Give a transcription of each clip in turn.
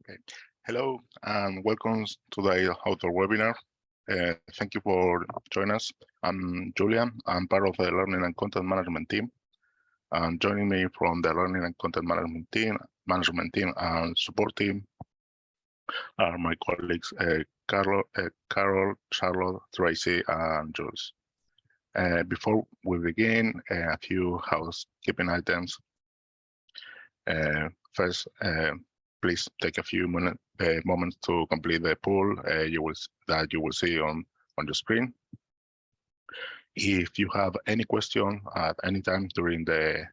Okay. Hello and welcome to the outdoor webinar. Thank you for joining us. I'm Julian. I'm part of the Learning and Content Management team. And joining me from the Learning and Content Management team and support team are my colleagues Carol, Charlotte, Tracy, and Jules. Before we begin, a few housekeeping items. First, please take a few moments to complete the poll you will see on your screen. If you have any question at any time during the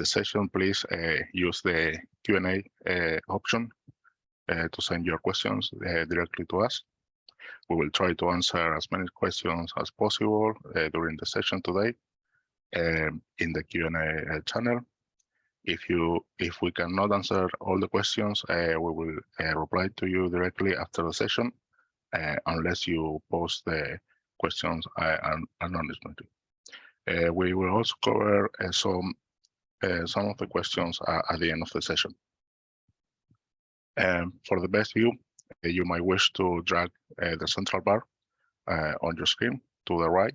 session, please use the Q&A option to send your questions directly to us. We will try to answer as many questions as possible during the session today in the Q&A channel. If we cannot answer all the questions, we will reply to you directly after the session, unless you post the questions anonymously. We will also cover some of the questions at the end of the session. For the best view, you might wish to drag the central bar on your screen to the right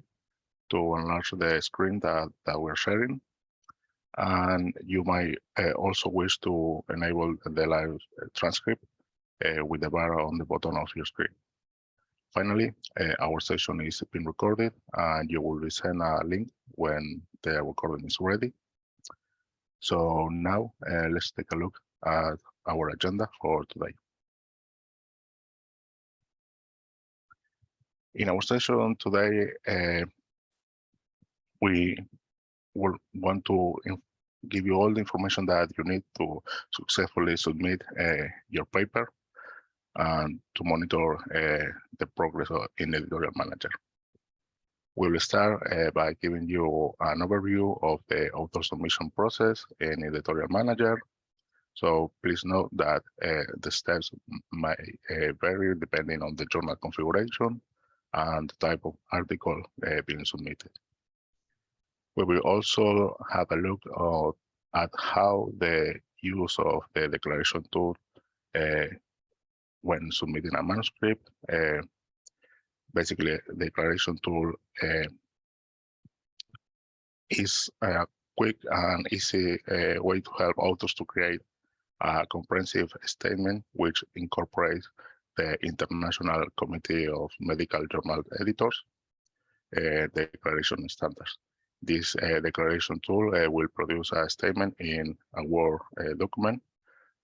to enlarge the screen that we're sharing. And you might also wish to enable the live transcript with the bar on the bottom of your screen. Finally, our session is being recorded and you will receive a link when the recording is ready. So now let's take a look at our agenda for today. In our session today, we will want to give you all the information that you need to successfully submit your paper and to monitor the progress in Editorial Manager. We will start by giving you an overview of the author submission process in Editorial Manager. So please note that the steps might vary depending on the journal configuration and the type of article being submitted. We will also have a look at how the use of the declaration tool when submitting a manuscript. Basically, the declaration tool is a quick and easy way to help authors to create a comprehensive statement which incorporates the International Committee of Medical Journal Editors declaration standards. This declaration tool will produce a statement in a Word document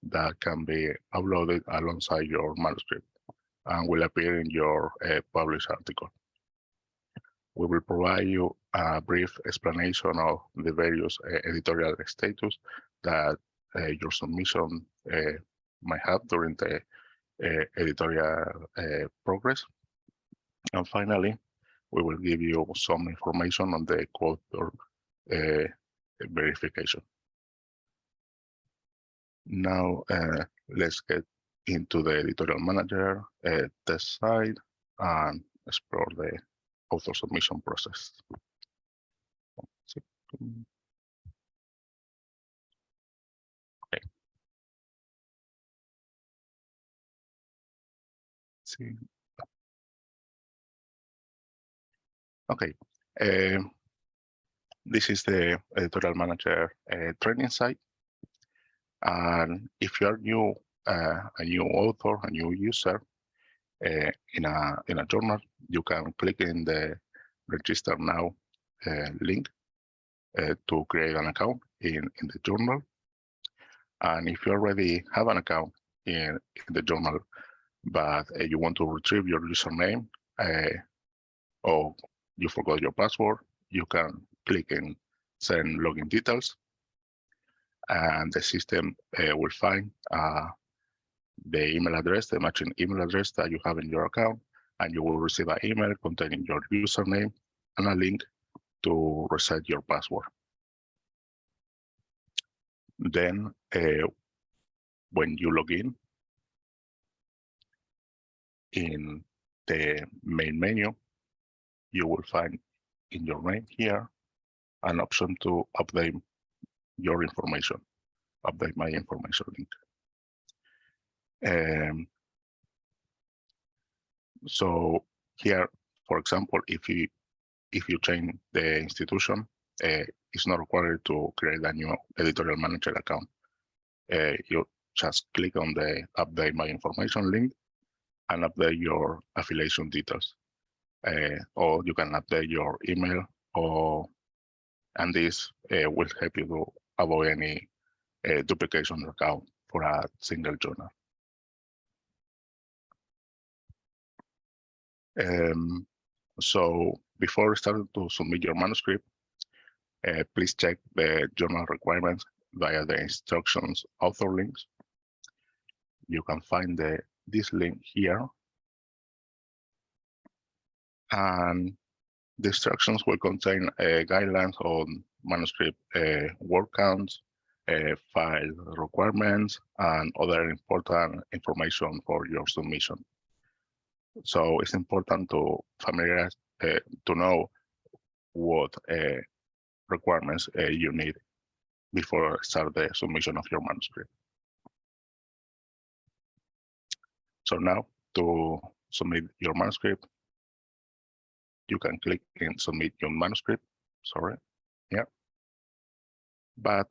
that can be uploaded alongside your manuscript and will appear in your published article. We will provide you a brief explanation of the various editorial status that your submission might have during the editorial progress. And finally, we will give you some information on the co-author verification. Now, let's get into the Editorial Manager test site and explore the author submission process. Okay. See. Okay, this is the Editorial Manager training site. And if you are new, a new author, a new user in a journal, you can click in the Register Now link to create an account in the journal. And if you already have an account in the journal, but you want to retrieve your username or you forgot your password, you can click in Send Login Details, and the system will find the email address, the matching email address that you have in your account, and you will receive an email containing your username and a link to reset your password. Then, when you log in the main menu, you will find in your name here an option to update your information, update my information link. So here, for example, if you change the institution, it's not required to create a new editorial manager account. You just click on the update my information link and update your affiliation details. Or you can update your email, and this will help you to avoid any duplication account for a single journal. So before starting to submit your manuscript, please check the journal requirements via the instructions author links. You can find this link here. And the instructions will contain guidelines on manuscript word counts, file requirements, and other important information for your submission. So it's important to familiarize, to know what requirements you need before start the submission of your manuscript. So now to submit your manuscript, you can click in submit your manuscript, sorry, yeah. But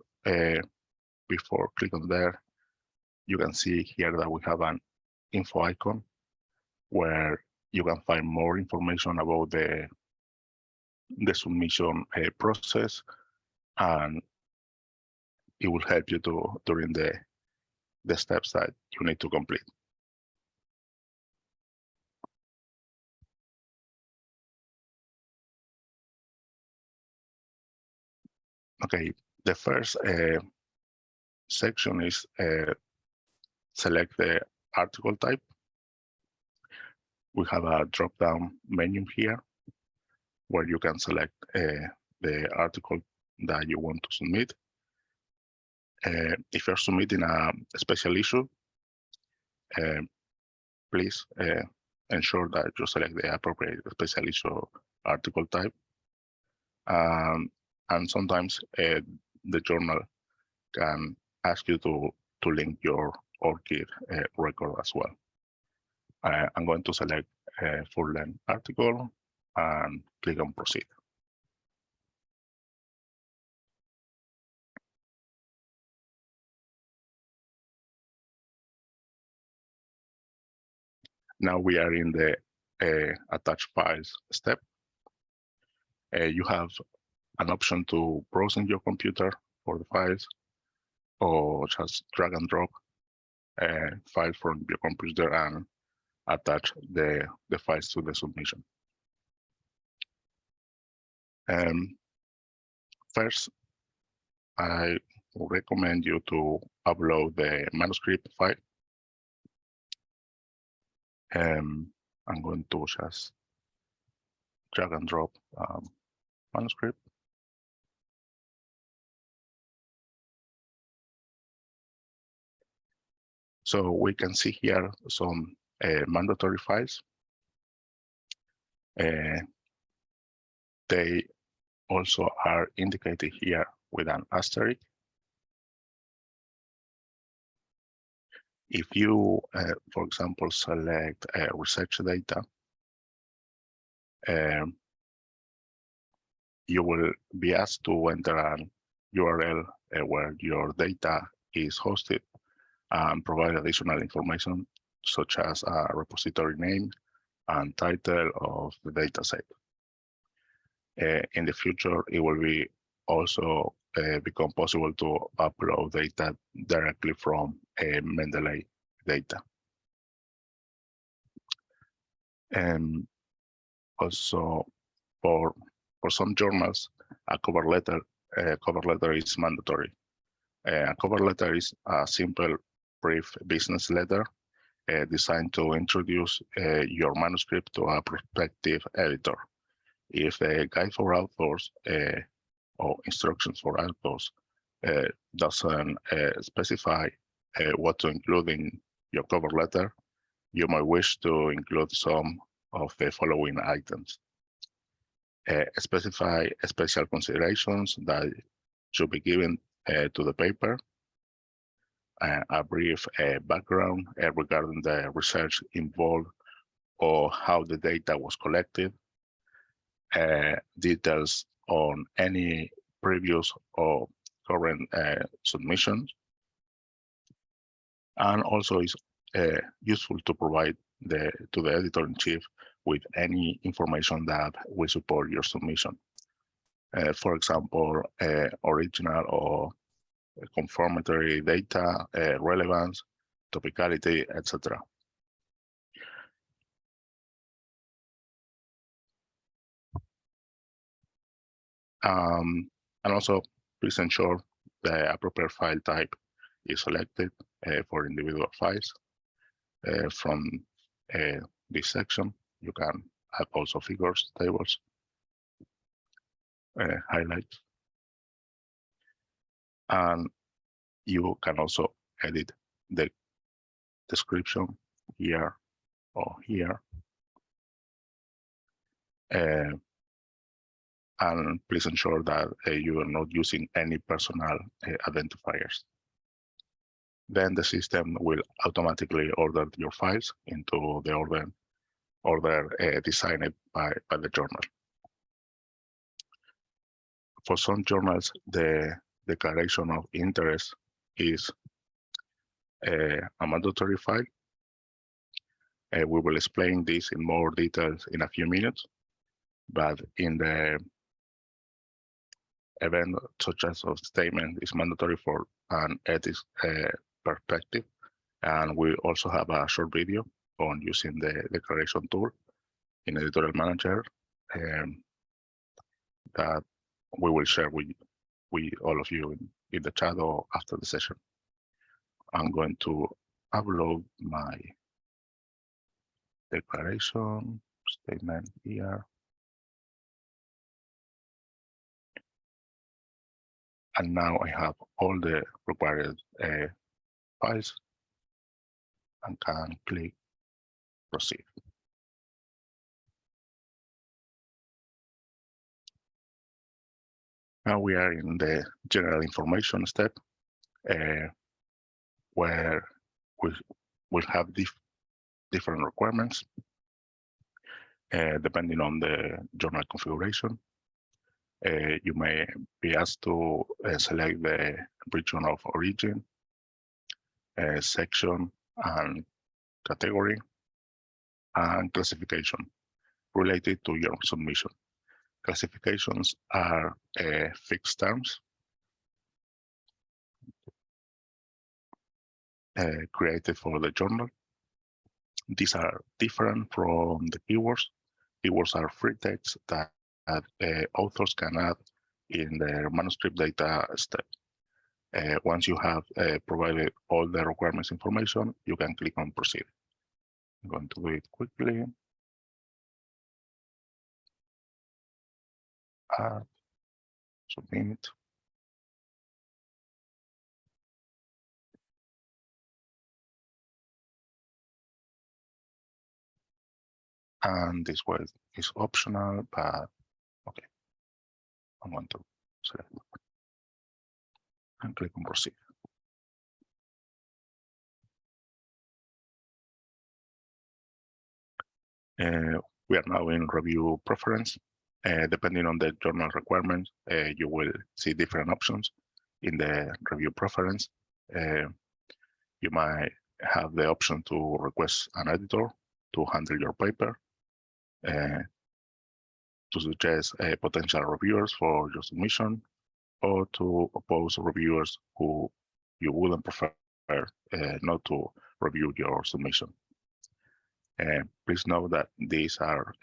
before click on there, you can see here that we have an info icon where you can find more information about the submission process, and it will help you during the steps that you need to complete. Okay, the first section is select the article type. We have a drop-down menu here where you can select the article that you want to submit. If you're submitting a special issue, please ensure that you select the appropriate special issue article type. And sometimes the journal can ask you to link your ORCID record as well. I'm going to select a full-length article and click on proceed. Now we are in the attach files step. You have an option to browse in your computer for the files, or just drag and drop a file from your computer and attach the files to the submission. First, I recommend you to upload the manuscript file. I'm going to just drag and drop manuscript. So we can see here some mandatory files. They also are indicated here with an asterisk. If you, for example, select research data, you will be asked to enter an URL where your data is hosted and provide additional information such as a repository name and title of the dataset. In the future, it will be also become possible to upload data directly from Mendeley data. And also for some journals, a cover letter is mandatory. A cover letter is a simple, brief business letter designed to introduce your manuscript to a prospective editor. If the guide for authors or instructions for authors doesn't specify what to include in your cover letter, you might wish to include some of the following items. Specify special considerations that should be given to the paper. a brief background regarding the research involved or how the data was collected, details on any previous or current submissions, and also is useful to provide to the editor-in-chief with any information that will support your submission. For example, original or confirmatory data, relevance, topicality, etc. And also, please ensure the appropriate file type is selected for individual files. From this section, you can add also figures, tables, highlights, and you can also edit the description here or here. And please ensure that you are not using any personal identifiers. Then the system will automatically order your files into the order designed by the journal. For some journals, the declaration of interest is a mandatory file. We will explain this in more details in a few minutes, but in the event such as a statement is mandatory for an ethics perspective, and we also have a short video on using the declaration tool in Editorial Manager that we will share with all of you in the chat or after the session. I'm going to upload my declaration statement here. And now I have all the required files and can click proceed. Now we are in the general information step where we will have different requirements depending on the journal configuration. You may be asked to select the region of origin, section and category, and classification related to your submission. Classifications are fixed terms created for the journal. These are different from the keywords. Keywords are free text that authors can add in their manuscript data step. Once you have provided all the requirements information, you can click on proceed. I'm going to do it quickly. Add, submit. And this way is optional, but okay. I'm going to select and click on proceed. We are now in review preference. Depending on the journal requirements, you will see different options in the review preference. You might have the option to request an editor to handle your paper, to suggest potential reviewers for your submission, or to oppose reviewers who you wouldn't prefer not to review your submission. Please note that these are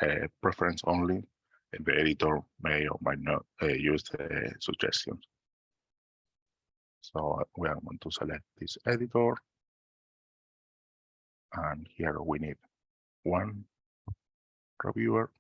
preference only. The editor may or might not use the suggestions. So we are going to select this editor. And here we need one reviewer.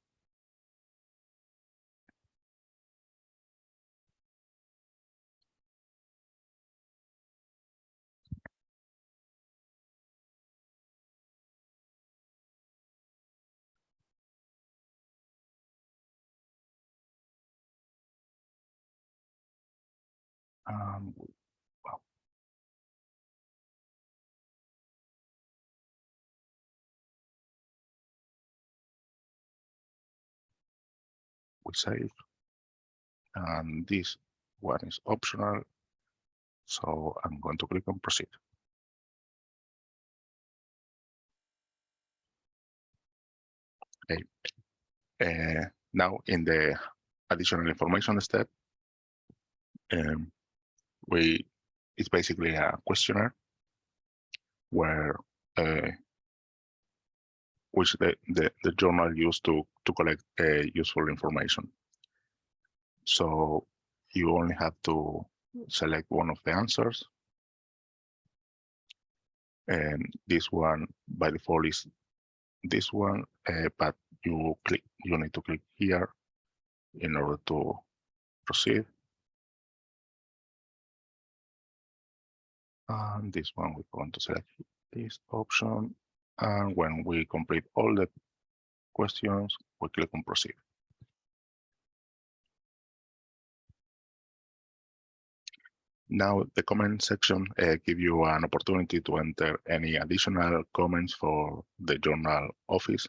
Well, We save, and this one is optional, so I'm going to click on proceed. Okay. Now in the additional information step, it's basically a questionnaire where which the journal used to collect useful information. So you only have to select one of the answers, and this one by default is this one, but you need to click here in order to proceed. And this one we're going to select this option, and when we complete all the questions, we click on proceed. Now the comment section gives you an opportunity to enter any additional comments for the journal office.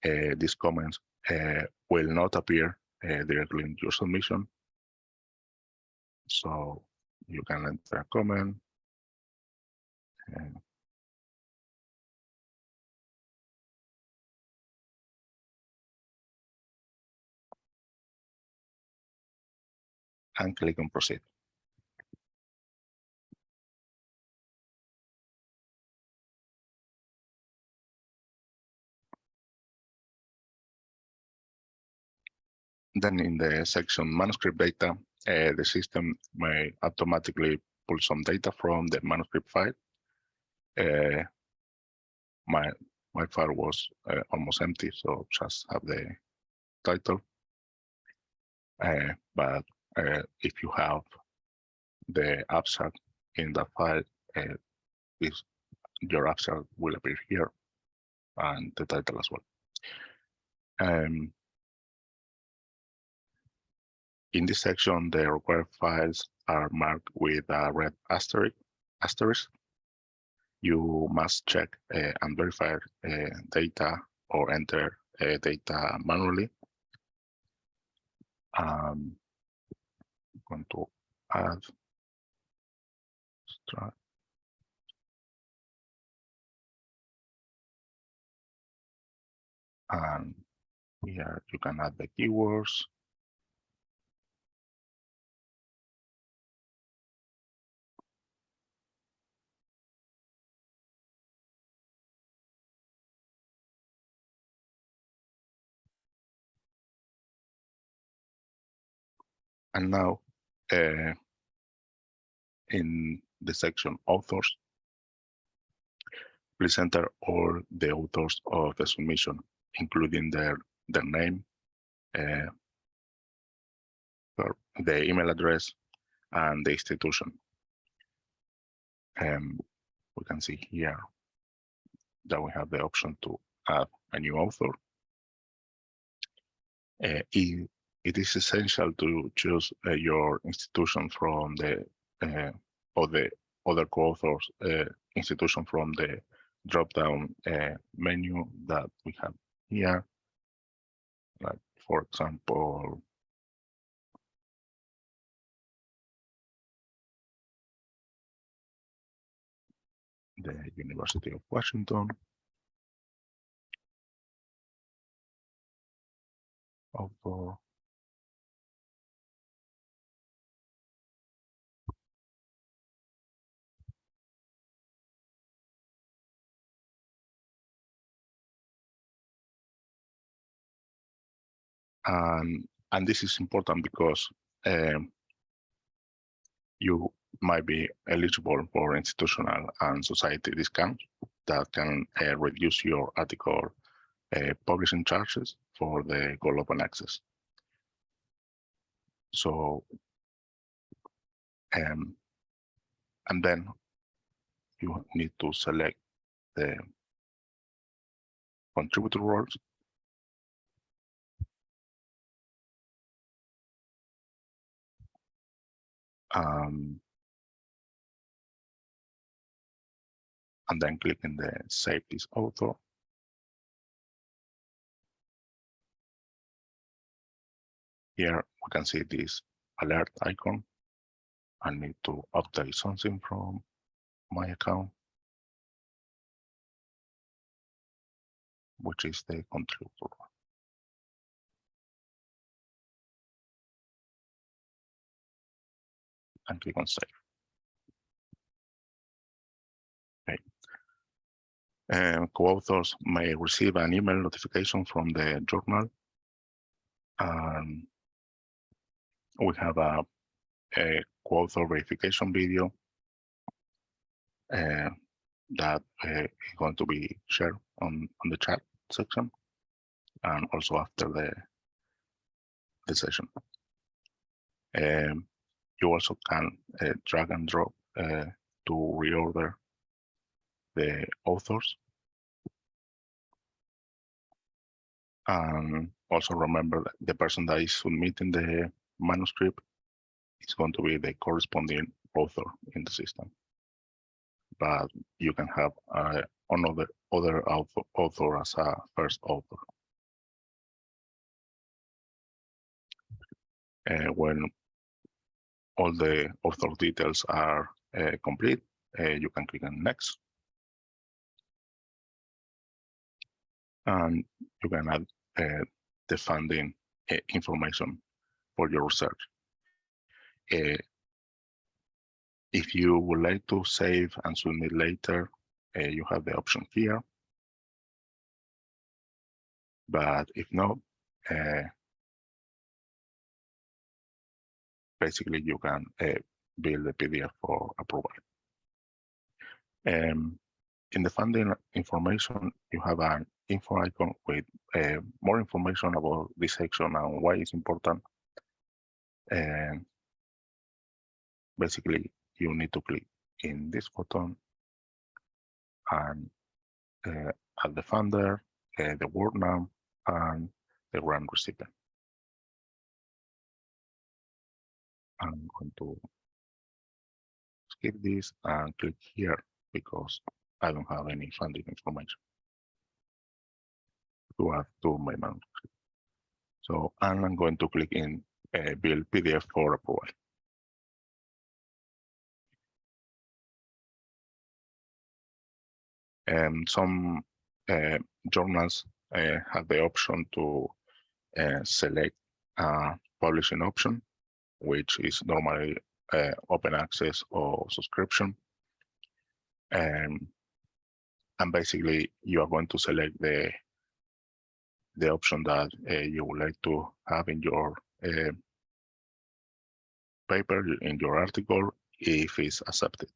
These comments will not appear directly in your submission. So you can enter a comment. And click on proceed. Then in the section manuscript data, the system may automatically pull some data from the manuscript file. My file was almost empty, so just have the title. But if you have the abstract in that file, your abstract will appear here, and the title as well. In this section, the required files are marked with a red asterisk. You must check and verify data or enter data manually. I'm going to add extract. And here you can add the keywords. And now in the section authors, please enter all the authors of the submission, including their name, the email address, and the institution. We can see here that we have the option to add a new author. It is essential to choose your institution from the or the other co-authors institution from the drop-down menu that we have here. Like, for example, the University of Washington. Author. And this is important because you might be eligible for institutional and society discounts that can reduce your article publishing charges for the Gold Open Access. So, and then you need to select the contributor roles. And then click in the Save this author. Here we can see this alert icon. I need to update something from my account, which is the contributor. And click on save. Okay. Co-authors may receive an email notification from the journal. And we have a co-author verification video that is going to be shared on the chat section and also after the session. You also can drag and drop to reorder the authors. And also remember that the person that is submitting the manuscript is going to be the corresponding author in the system. But you can have another author as a first author. When all the author details are complete, you can click on next. And you can add the funding information for your research. If you would like to save and submit later, you have the option here. But if not, basically you can build a PDF for approval. In the funding information, you have an info icon with more information about this section and why it's important. And basically, you need to click in this button and add the funder, the word name, and the grant recipient. I'm going to skip this and click here because I don't have any funding information to add to my manuscript. So I'm going to click in build PDF for approval. And some journals have the option to select a publishing option, which is normally open access or subscription. And basically, you are going to select the option that you would like to have in your paper, in your article, if it's accepted.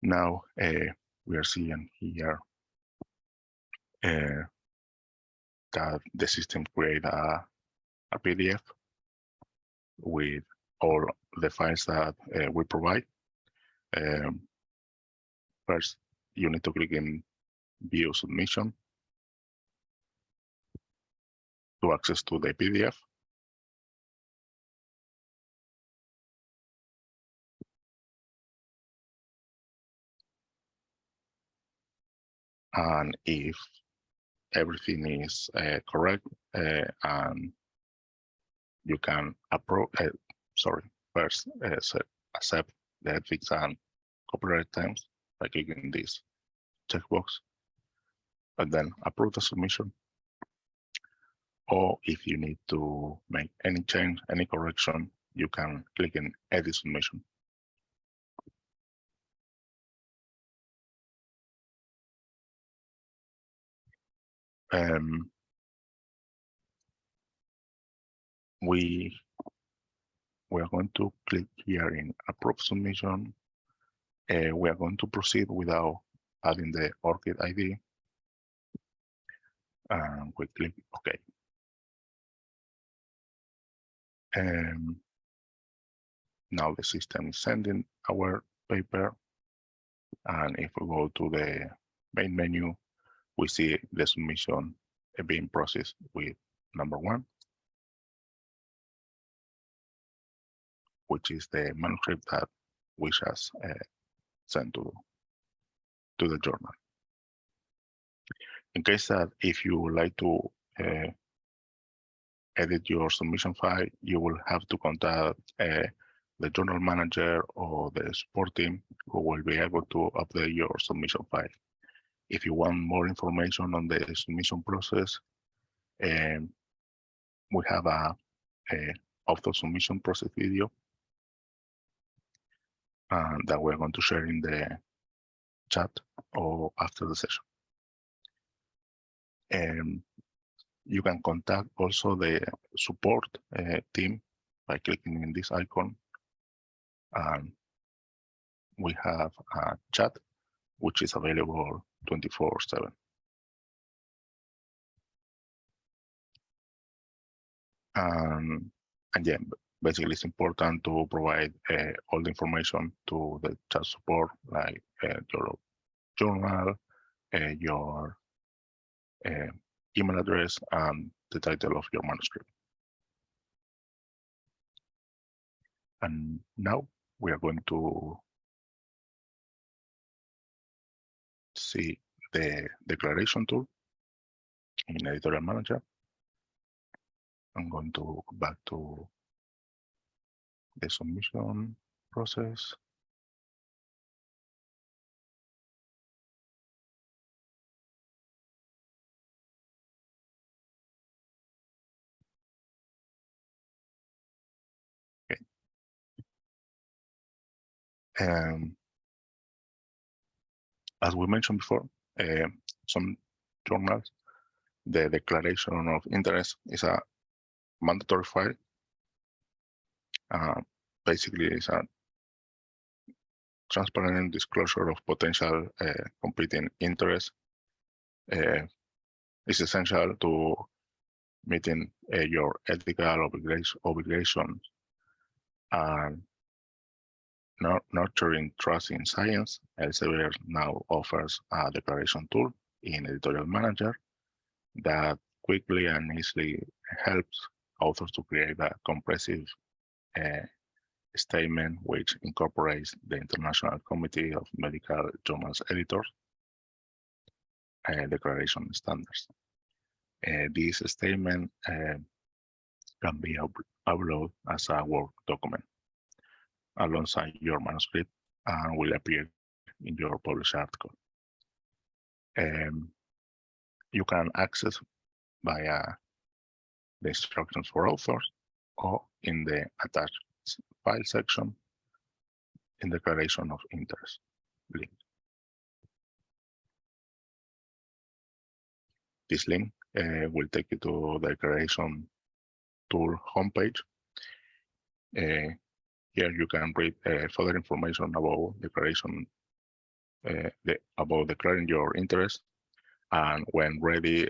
Now we are seeing here that the system create a PDF with all the files that we provide. First, you need to click in View Submission to access to the PDF. And if everything is correct and you can approve, first accept the ethics and copyright terms by clicking this checkbox, and then approve the submission. Or if you need to make any change, any correction, you can click in Edit Submission. We are going to click here in Approve Submission. We are going to proceed without adding the ORCID ID. And we click OK. Now the system is sending our paper. And if we go to the main menu, we see the submission being processed with number 1, which is the manuscript that we just sent to the journal. In case that if you would like to edit your submission file, you will have to contact the journal manager or the support team who will be able to update your submission file. If you want more information on the submission process, we have a author submission process video that we're going to share in the chat or after the session. You can contact also the support team by clicking in this icon. And we have a chat which is available 24/7. And yeah, basically it's important to provide all the information to the chat support, like your journal, your email address, and the title of your manuscript. And now we are going to see the declaration tool in Editorial Manager. I'm going to go back to the submission process. Okay. As we mentioned before, some journals, the declaration of interest is a mandatory file. Basically, it's a transparent disclosure of potential competing interests. It's essential to meeting your ethical obligations and nurturing trust in science. Elsevier now offers a declaration tool in Editorial Manager that quickly and easily helps authors to create a comprehensive statement which incorporates the International Committee of Medical Journals Editors declaration standards. This statement can be uploaded as a Word document alongside your manuscript and will appear in your published article. You can access via the instructions for authors or in the attached file section in the declaration of interest link. This link will take you to the declaration tool homepage. Here you can read further information about declaration, about declaring your interest, and when ready,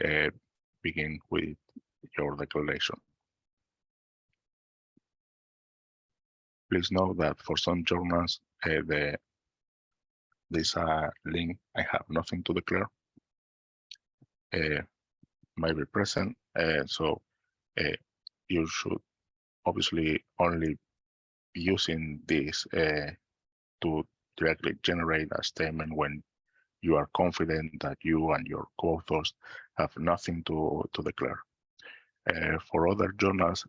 begin with your declaration. Please note that for some journals, this link, I have nothing to declare, might be present. So you should obviously only be using this to directly generate a statement when you are confident that you and your co-authors have nothing to declare. For other journals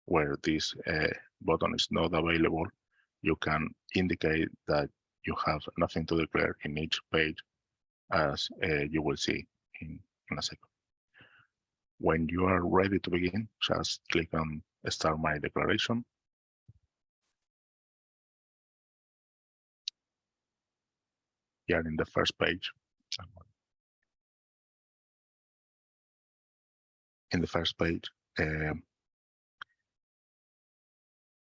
where this button is not available, you can indicate that you have nothing to declare in each page, as you will see in a second. When you are ready to begin, just click on Start My Declaration. Here in the first page,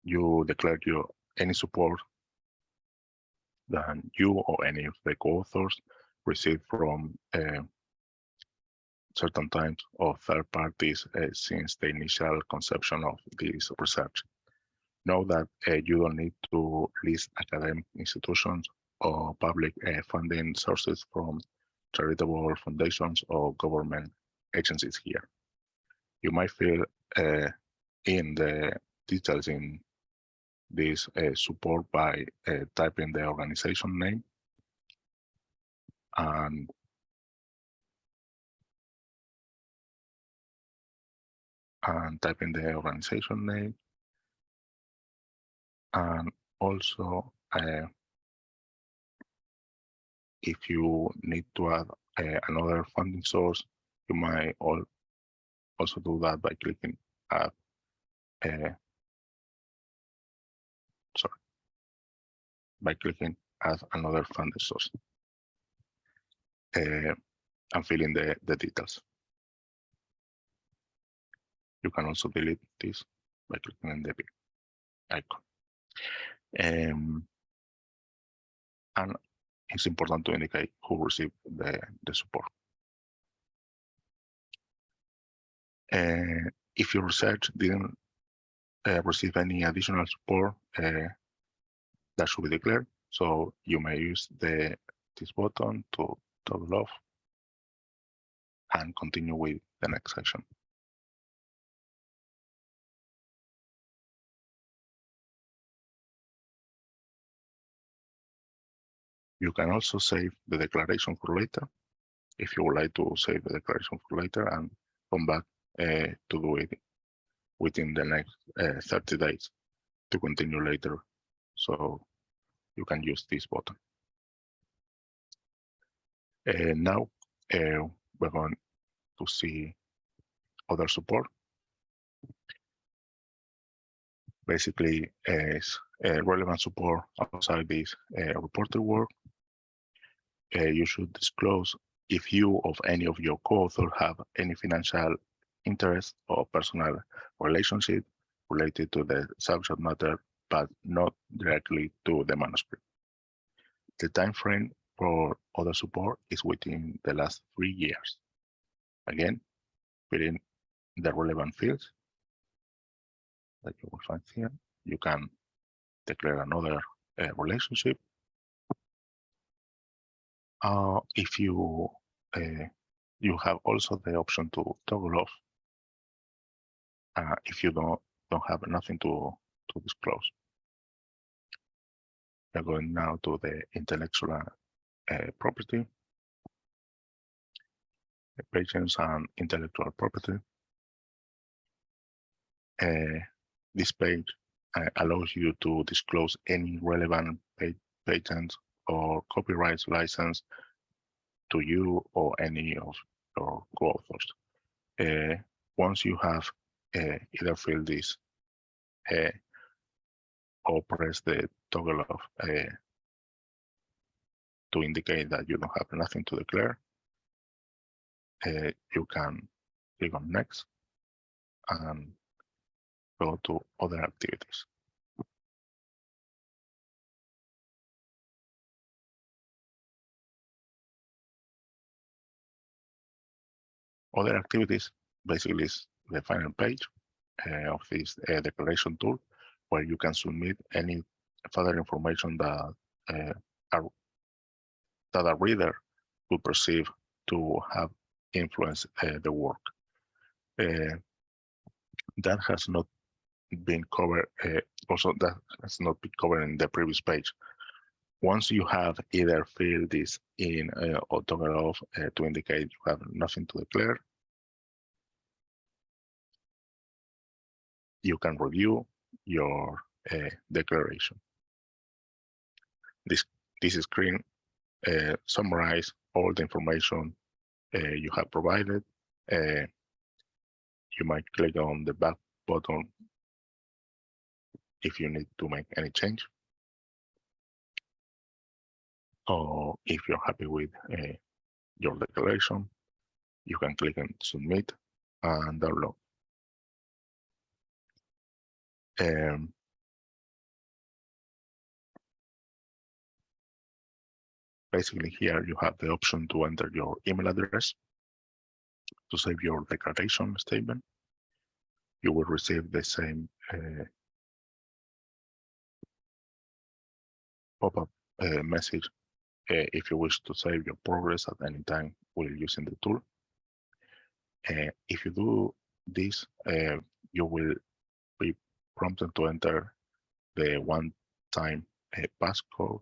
you declare any support that you or any of the co-authors received from certain types of third parties since the initial conception of this research. Know that you don't need to list academic institutions or public funding sources from charitable foundations or government agencies here. You might fill in the details in this support by typing the organization name and and type in the organization name. And also, if you need to add another funding source, you might also do that by clicking add. By clicking add another funding source and fill in the details. You can also delete this by clicking on the big icon. And it's important to indicate who received the support. If your research didn't receive any additional support, that should be declared. So you may use this button to toggle off and continue with the next section. You can also save the declaration for later, if you would like to save the declaration for later and come back to do it within the next 30 days to continue later. So you can use this button. Now we're going to see other support. Basically, is relevant support outside this reported work. You should disclose if you or any of your co-authors have any financial interest or personal relationship related to the subject matter, but not directly to the manuscript. The time frame for other support is within the last 3 years. Again, fill in the relevant fields that you will find here. You can declare another relationship. If you have also the option to toggle off if you don't have nothing to disclose. We're going now to the intellectual property, patents and intellectual property. This page allows you to disclose any relevant patents or copyright license to you or any of your co-authors. Once you have either fill this or press the toggle off to indicate that you don't have nothing to declare, you can click on next and go to other activities. Other activities basically is the final page of this declaration tool, where you can submit any further information that a reader will perceive to have influenced the work. That has not been covered. Also, that has not been covered in the previous page. Once you have either filled this in or toggle off to indicate you have nothing to declare, you can review your declaration. This screen summarizes all the information you have provided. You might click on the back button if you need to make any change, or if you're happy with your declaration, you can click on submit and download. Basically, here you have the option to enter your email address to save your declaration statement. You will receive the same pop-up message if you wish to save your progress at any time while using the tool. If you do this, you will be prompted to enter the one-time passcode,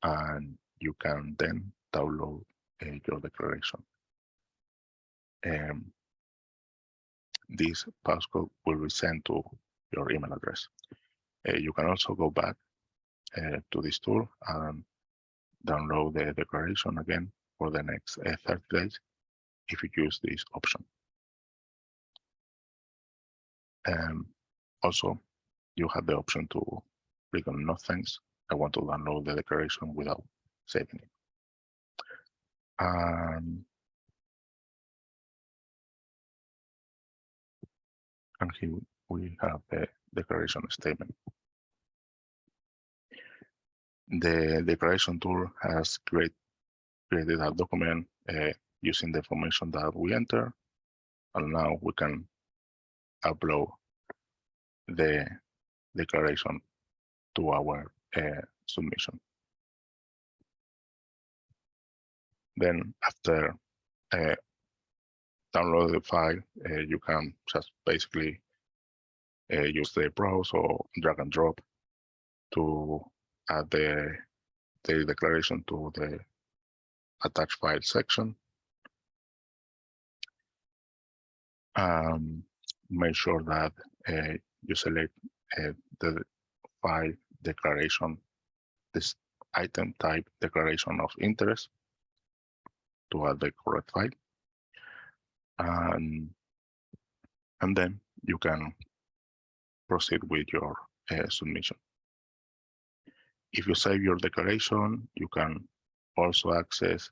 and you can then download your declaration. this passcode will be sent to your email address. You can also go back to this tool and download the declaration again for the next 30 days if you use this option. Also, you have the option to click on no thanks. I want to download the declaration without saving it. And here we have the declaration statement. The declaration tool has created a document using the information that we enter, and now we can upload the declaration to our submission. Then after download the file, you can just basically use the browse or drag and drop to add the declaration to the attached file section. Make sure that you select the file declaration, this item type declaration of interest to add the correct file. And then you can proceed with your submission. If you save your declaration, you can also access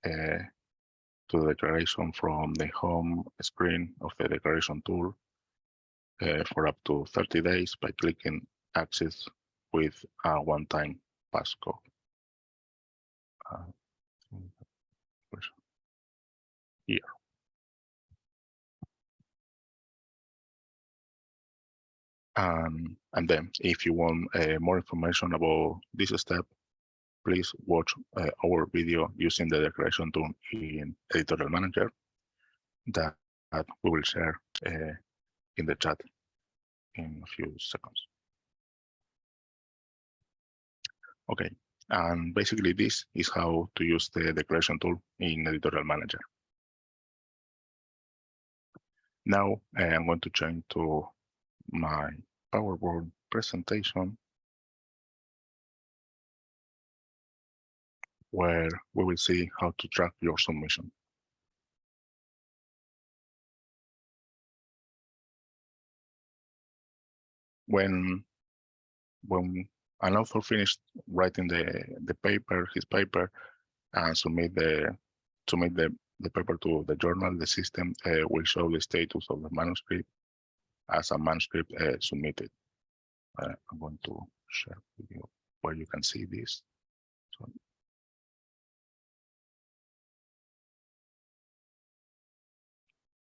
to the declaration from the home screen of the declaration tool for up to 30 days by clicking access with a one-time passcode. Here. And then if you want more information about this step, please watch our video using the declaration tool in Editorial Manager that we will share in the chat in a few seconds. Okay, and basically this is how to use the declaration tool in Editorial Manager. Now I'm going to change to my PowerPoint presentation, where we will see how to track your submission. When an author finished writing his paper, and submit the paper to the journal, the system will show the status of the manuscript as a manuscript submitted. I'm going to share with you where you can see this. So,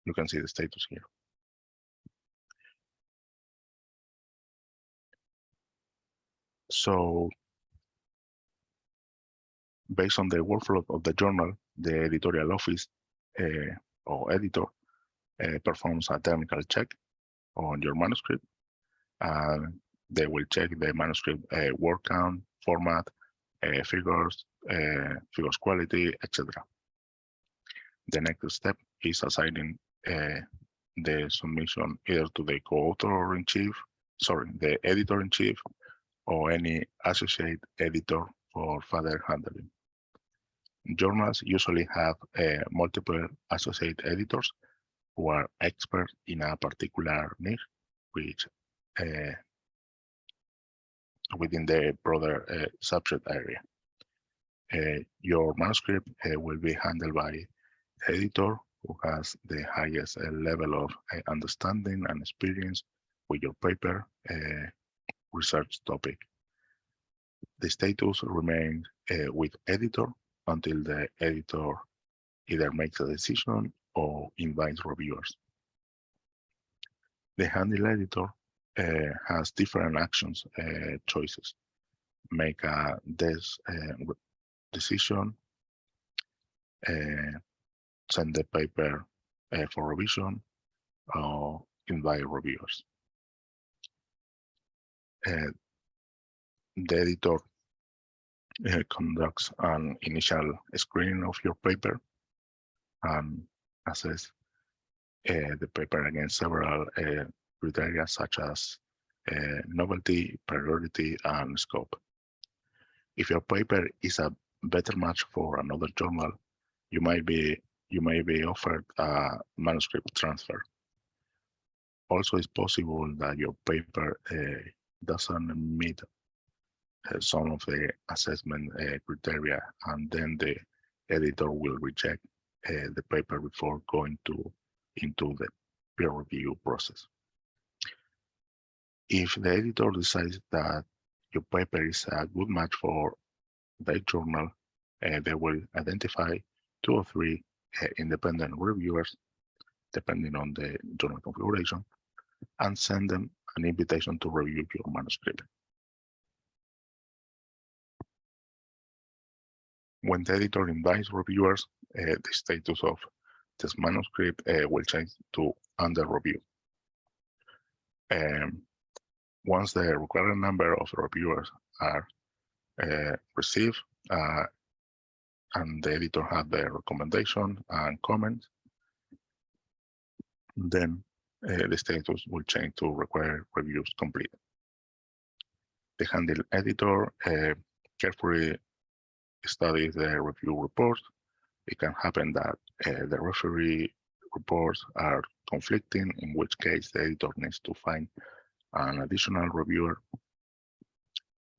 you can see the status here. So based on the workflow of the journal, the editorial office or editor performs a technical check on your manuscript. They will check the manuscript word count, format, figures quality, etc. The next step is assigning the submission either to the co-author-in-chief, the editor-in-chief, or any associate editor for further handling. Journals usually have multiple associate editors who are experts in a particular niche, which within the broader subject area. Your manuscript will be handled by the editor who has the highest level of understanding and experience with your paper research topic. The status remains with editor until the editor either makes a decision or invites reviewers. The handle editor has different actions choices. Make a decision, send the paper for revision, or invite reviewers. The editor conducts an initial screening of your paper and assess the paper against several criteria such as novelty, priority, and scope. If your paper is a better match for another journal, you may be offered a manuscript transfer. Also, it's possible that your paper doesn't meet some of the assessment criteria, and then the editor will reject the paper before going into the peer review process. If the editor decides that your paper is a good match for their journal, they will identify 2 or 3 independent reviewers, depending on the journal configuration, and send them an invitation to review your manuscript. When the editor invites reviewers, the status of this manuscript will change to under review. Once the required number of reviewers are received and the editor has the recommendation and comments, then the status will change to required reviews complete. The handle editor carefully studies the review report. It can happen that the referee reports are conflicting, in which case the editor needs to find an additional reviewer.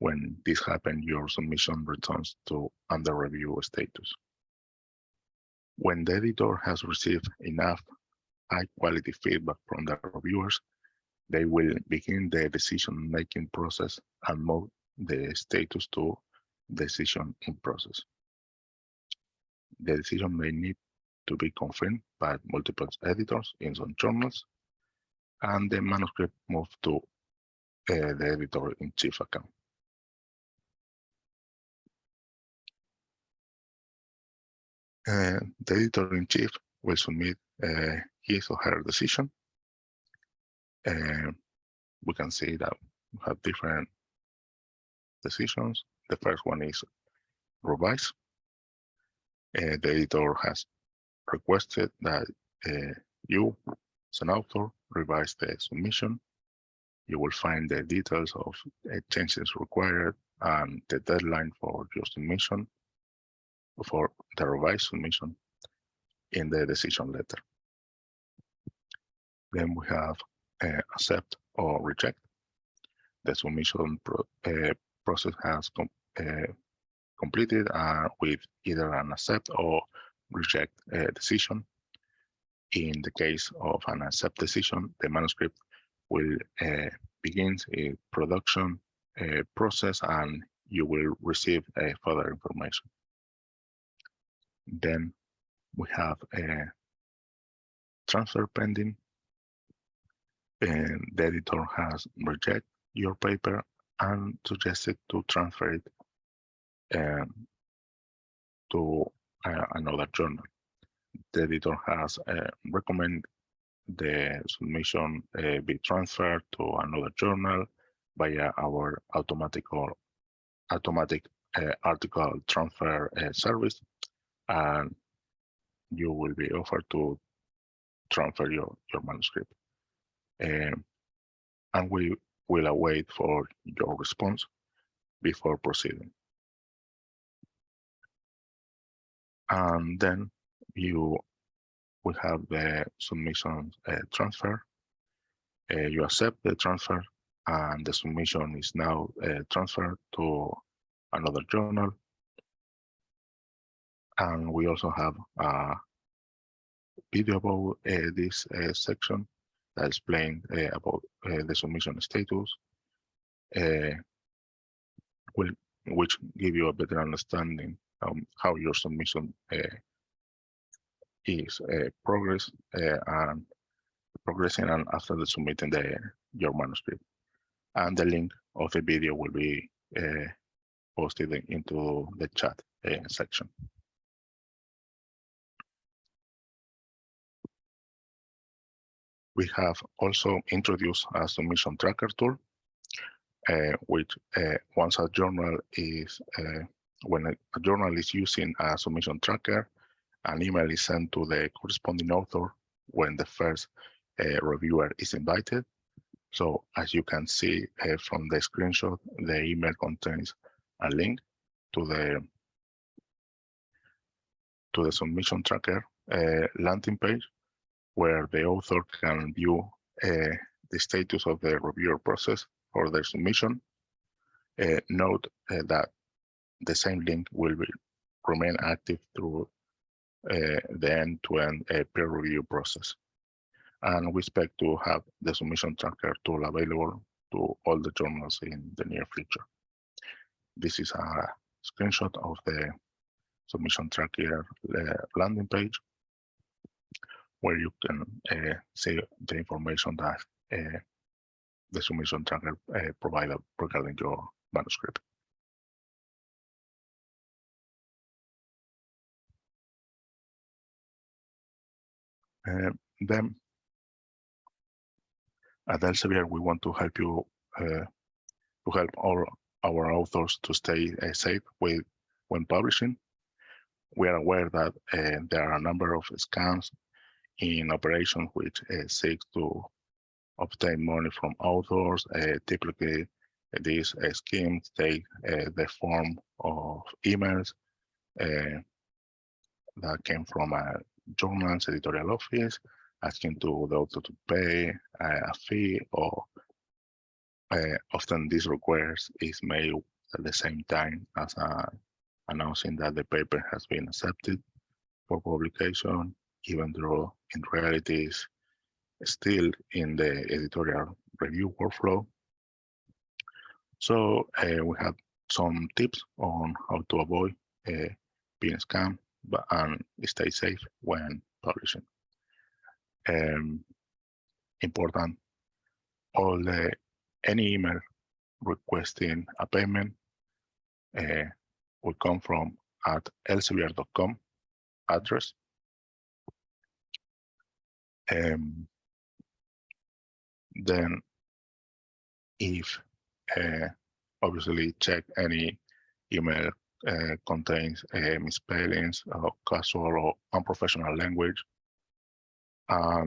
When this happens, your submission returns to under review status. When the editor has received enough high-quality feedback from the reviewers, they will begin the decision-making process and move the status to decision in process. The decision may need to be confirmed by multiple editors in some journals, and the manuscript moved to the editor-in-chief account. The editor-in-chief will submit his or her decision. We can see that we have different decisions. The first one is revise. The editor has requested that you, as an author, revise the submission. You will find the details of changes required and the deadline for your submission, for the revised submission, in the decision letter. Then we have accept or reject. The submission process has completed with either an accept or reject decision. In the case of an accept decision, the manuscript will begin a production process and you will receive further information. Then we have a transfer pending, and the editor has rejected your paper and suggested to transfer it to another journal. The editor has recommended the submission be transferred to another journal via our automatic article transfer service, and you will be offered to transfer your manuscript. And we will await for your response before proceeding. And then you will have the submission transfer. You accept the transfer, and the submission is now transferred to another journal. And we also have a video about this section that explains about the submission status, which give you a better understanding how your submission is progressing and after the submitting your manuscript. And the link of the video will be posted into the chat section. We have also introduced a submission tracker tool, which once a journal is, when a journal is using a submission tracker, an email is sent to the corresponding author when the first reviewer is invited. So as you can see from the screenshot, the email contains a link to the submission tracker landing page, where the author can view the status of the reviewer process for their submission. Note that the same link will remain active through the end-to-end peer review process. And we expect to have the submission tracker tool available to all the journals in the near future. This is a screenshot of the submission tracker landing page, where you can see the information that the submission tracker provided regarding your manuscript. Then at Elsevier, we want to help you to help all our authors to stay safe when publishing. We are aware that there are a number of scams in operation which seek to obtain money from authors. Typically, these schemes take the form of emails that came from a journal's editorial office, asking to the author to pay a fee, or often this request is made at the same time as announcing that the paper has been accepted for publication, even though in reality is still in the editorial review workflow. So we have some tips on how to avoid being scammed and stay safe when publishing. Important, any email requesting a payment will come from at elsevier.com address. Then if obviously check any email contains misspellings or casual or unprofessional language, a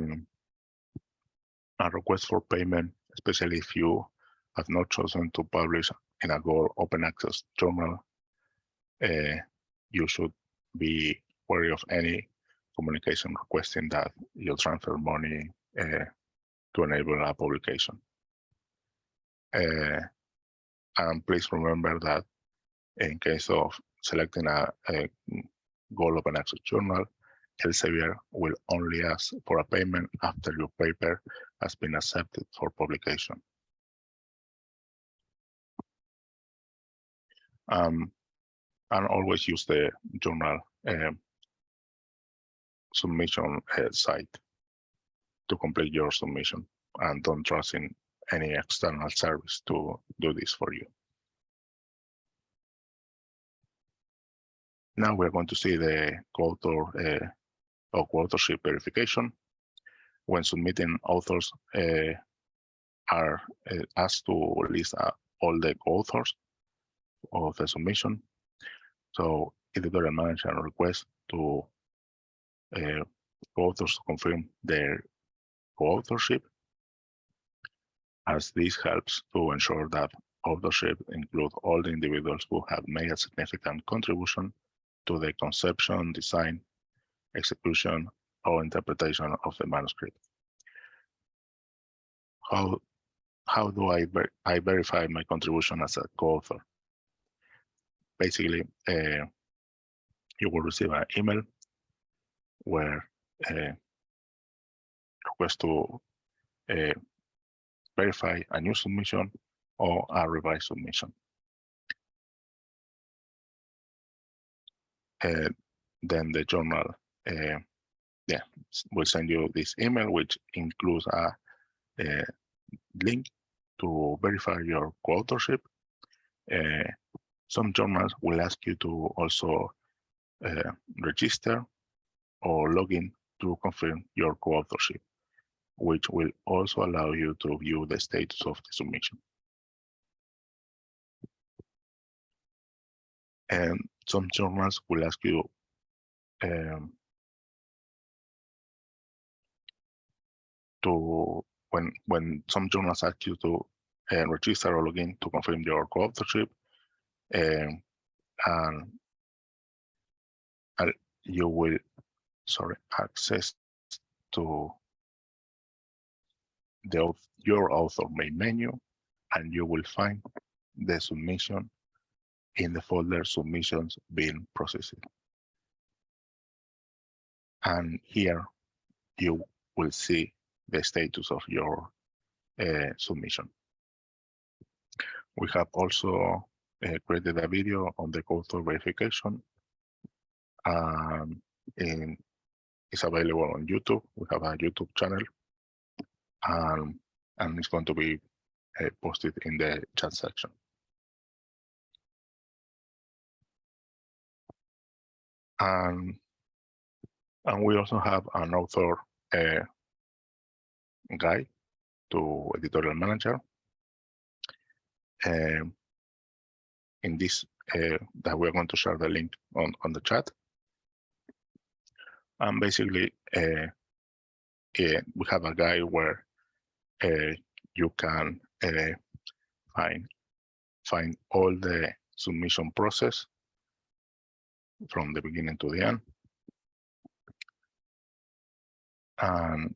request for payment, especially if you have not chosen to publish in a Go open access journal, you should be wary of any communication requesting that you transfer money to enable a publication. And please remember that in case of selecting a Go open access journal, Elsevier will only ask for a payment after your paper has been accepted for publication. And always use the journal submission site to complete your submission, and don't trust in any external service to do this for you. Now we're going to see the co-author or co-authorship verification. When submitting, authors are asked to list all the co-authors of the submission. So Editorial Manager requests to co-authors to confirm their co-authorship, as this helps to ensure that authorship includes all the individuals who have made a significant contribution to the conception, design, execution, or interpretation of the manuscript. How do I verify my contribution as a co-author? Basically, you will receive an email where request to verify a new submission or a revised submission. Then the journal will send you this email, which includes a link to verify your co-authorship. Some journals will ask you to also register or log in to confirm your co-authorship, which will also allow you to view the status of the submission. And some journals will ask you to when some journals ask you to register or login to confirm your co-authorship, and you will access to your author main menu, and you will find the submission in the folder submissions being processed. And here you will see the status of your submission. We have also created a video on the co-author verification, and it's available on YouTube. We have a YouTube channel, and it's going to be posted in the chat section. And we also have an author guide to Editorial Manager. In this, that we're going to share the link on the chat. And basically, we have a guide where you can find all the submission process from the beginning to the end. And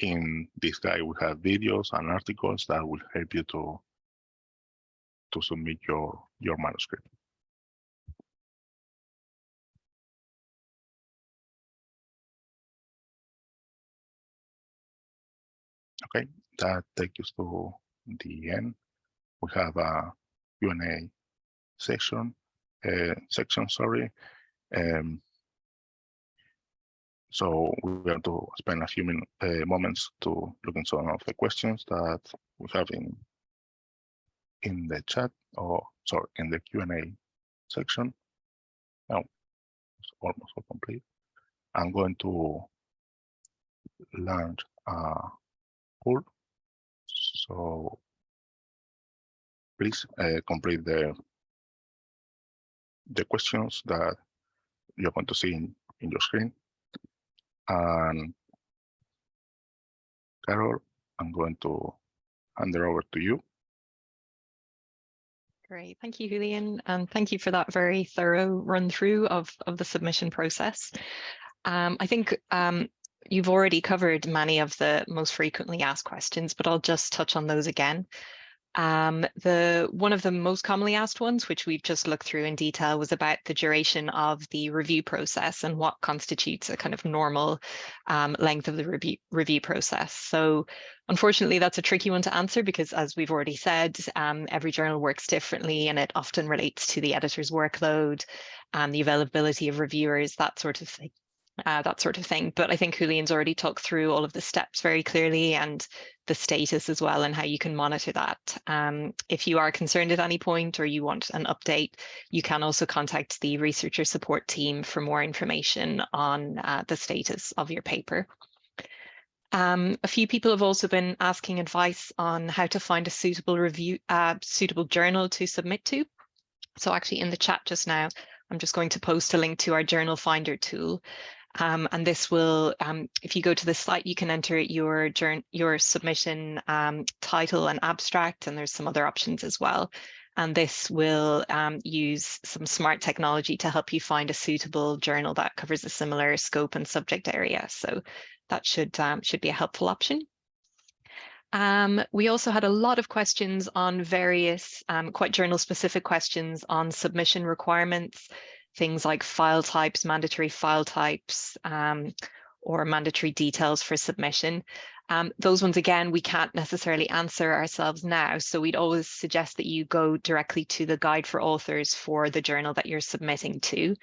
in this guide, we have videos and articles that will help you to submit your manuscript. Okay, that takes us to the end. We have a Q&A section. So we're going to spend a few moments to look at some of the questions that we have in the chat, or sorry, in the Q&A section. Now it's almost all complete. I'm going to launch a poll. So please complete the questions that you're going to see in your screen. And Carol, I'm going to hand it over to you. Great, thank you, Julian, and thank you for that very thorough run through of the submission process. I think you've already covered many of the most frequently asked questions, but I'll just touch on those again. One of the most commonly asked ones, which we've just looked through in detail, was about the duration of the review process and what constitutes a kind of normal length of the review process. So unfortunately, that's a tricky one to answer because, as we've already said, every journal works differently, and it often relates to the editor's workload and the availability of reviewers, that sort of thing. But I think Julian's already talked through all of the steps very clearly, and the status as well, and how you can monitor that. If you are concerned at any point or you want an update, you can also contact the researcher support team for more information on the status of your paper. A few people have also been asking advice on how to find a suitable journal to submit to. So actually in the chat just now, I'm just going to post a link to our journal finder tool. And this will, if you go to the site, you can enter your submission title and abstract, and there's some other options as well. And this will use some smart technology to help you find a suitable journal that covers a similar scope and subject area. So that should be a helpful option. We also had a lot of questions on various quite journal-specific questions on submission requirements, things like file types, mandatory file types, or mandatory details for submission. Those ones, again, we can't necessarily answer ourselves now, so we'd always suggest that you go directly to the guide for authors for the journal that you're submitting to.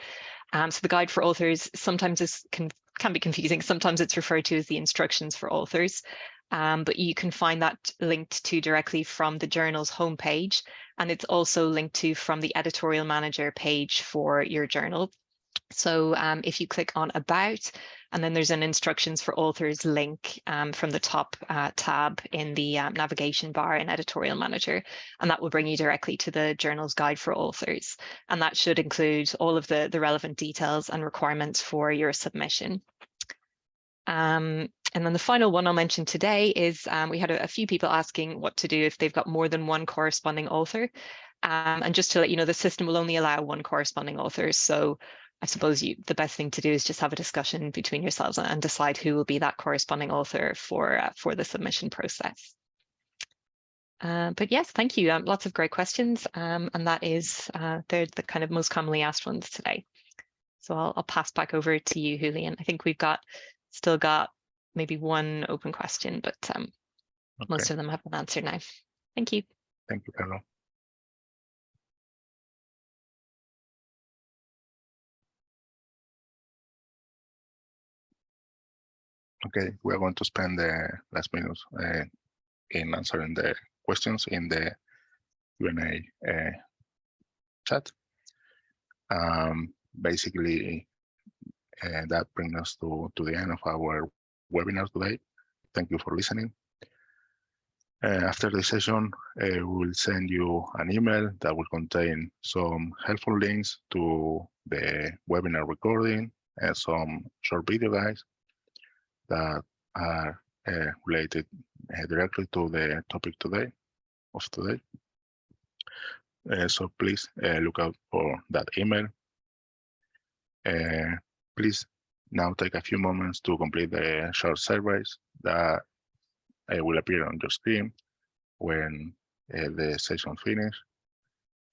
So the guide for authors sometimes can be confusing. Sometimes it's referred to as the instructions for authors. But you can find that linked to directly from the journal's homepage, and it's also linked to from the Editorial Manager page for your journal. So if you click on About, and then there's an Instructions for Authors link from the top tab in the navigation bar in Editorial Manager, and that will bring you directly to the journal's guide for authors. And that should include all of the relevant details and requirements for your submission. And then the final one I'll mention today is we had a few people asking what to do if they've got more than one corresponding author. And just to let you know, the system will only allow one corresponding author. So I suppose the best thing to do is just have a discussion between yourselves and decide who will be that corresponding author for the submission process. But yes, thank you. Lots of great questions. And that is, they're the kind of most commonly asked ones today. So I'll pass back over to you, Julian. I think we've still got maybe one open question, but most of them have been answered now. Thank you. Thank you, Carol. Okay, we are going to spend the last minutes in answering the questions in the Q&A chat. Basically, that brings us to the end of our webinar today. Thank you for listening. After the session, we will send you an email that will contain some helpful links to the webinar recording and some short video guides that are related directly to the topic of today. So please look out for that email. Please now take a few moments to complete the short surveys that will appear on your screen when the session finishes.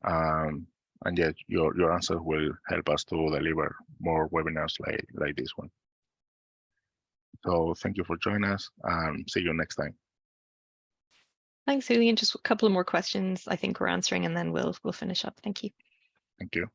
And yet your answers will help us to deliver more webinars like this one. So thank you for joining us, and see you next time. Thanks, Julian. Just a couple of more questions I think we're answering, and then we'll finish up. Thank you. Thank you.